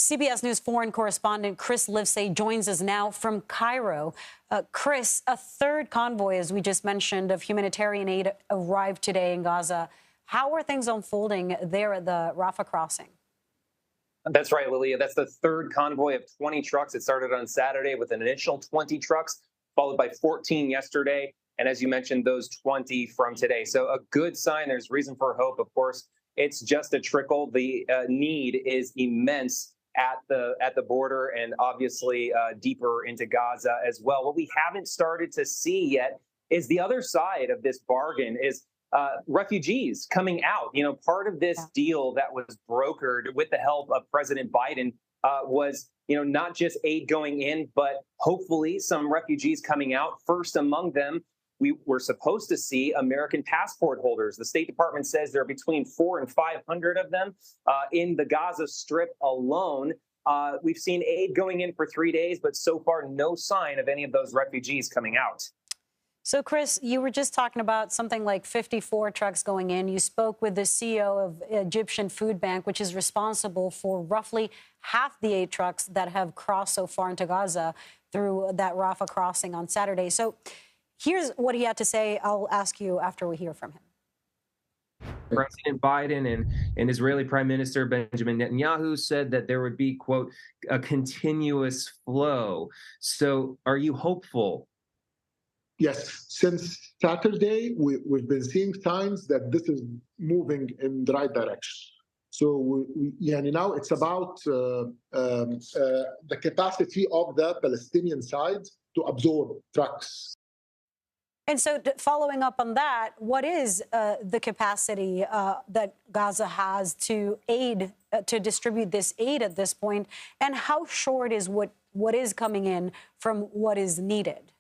CBS News foreign correspondent Kris joins us now from Cairo. Kris, a third convoy, as we just mentioned, of humanitarian aid arrived today in Gaza. How are things unfolding there at the Rafah crossing? That's right, Lilia. That's the third convoy of 20 trucks. It started on Saturday with an initial 20 trucks, followed by 14 yesterday. And as you mentioned, those 20 from today. So a good sign. There's reason for hope. Of course, it's just a trickle. The need is immense at the border and obviously deeper into Gaza as well. What we haven't started to see yet is the other side of this bargain is refugees coming out. You know, part of this deal that was brokered with the help of President Biden was, not just aid going in, but hopefully some refugees coming out. First among them, we were supposed to see American passport holders. The State Department says there are between 400 and 500 of them in the Gaza Strip alone. We've seen aid going in for 3 days, but so far no sign of any of those refugees coming out. So, Kris, you were just talking about something like 54 trucks going in. You spoke with the CEO of Egyptian Food Bank, which is responsible for roughly half the 8 trucks that have crossed so far into Gaza through that Rafah crossing on Saturday. So here's what he had to say. I'll ask you after we hear from him. President Biden and Israeli Prime Minister Benjamin Netanyahu said that there would be, quote, a continuous flow. So are you hopeful? Yes, since Saturday, we've been seeing signs that this is moving in the right direction. So now it's about the capacity of the Palestinian side to absorb trucks. And so following up on that, what is the capacity that Gaza has to aid, to distribute this aid at this point? And how short is what is coming in from what is needed?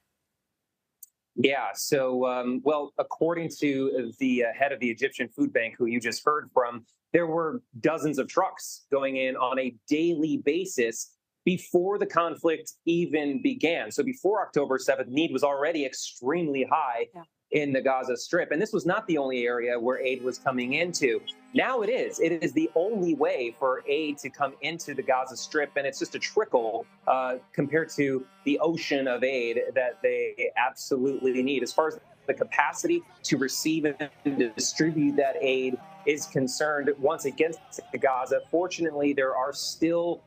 Yeah, so, well, according to the head of the Egyptian Food Bank, who you just heard from, there were dozens of trucks going in on a daily basis before the conflict even began. So before October 7th, need was already extremely high in the Gaza Strip. And this was not the only area where aid was coming into. Now it is. It is the only way for aid to come into the Gaza Strip. And it's just a trickle compared to the ocean of aid that they absolutely need. As far as the capacity to receive and distribute that aid is concerned, once it gets to Gaza, fortunately, there are still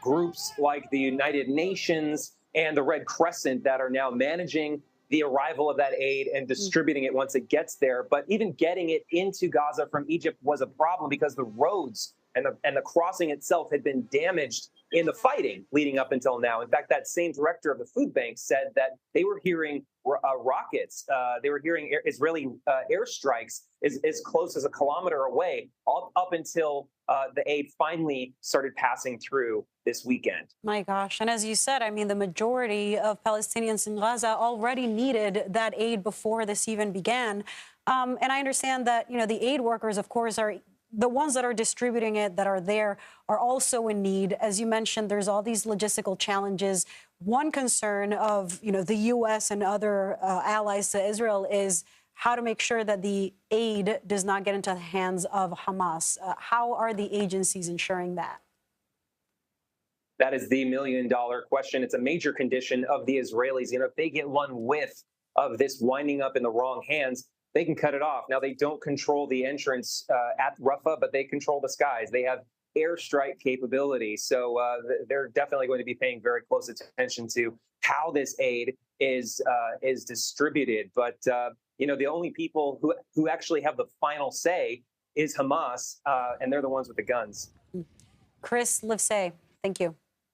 groups like the United Nations and the Red Crescent that are now managing the arrival of that aid and distributing it once it gets there. But even getting it into Gaza from Egypt was a problem because the roads and the crossing itself had been damaged in the fighting leading up until now. In fact, that same director of the food bank said that they were hearing rockets. They were hearing Israeli airstrikes as close as a kilometer away up until the aid finally started passing through this weekend. My gosh. And as you said, I mean, the majority of Palestinians in Gaza already needed that aid before this even began. And I understand that, the aid workers, of course, are the ones that are distributing it, that are there, are also in need. As you mentioned, there's all these logistical challenges. One concern of, the U.S. and other allies to Israel is how to make sure that the aid does not get into the hands of Hamas. How are the agencies ensuring that? That is the million-dollar question. It's a major condition of the Israelis. If they get one whiff of this winding up in the wrong hands, they can cut it off. Now, they don't control the entrance at Rafah, but they control the skies. They have airstrike capability. So they're definitely going to be paying very close attention to how this aid is distributed. But, the only people who actually have the final say is Hamas, and they're the ones with the guns. Kris, Lifsay, thank you.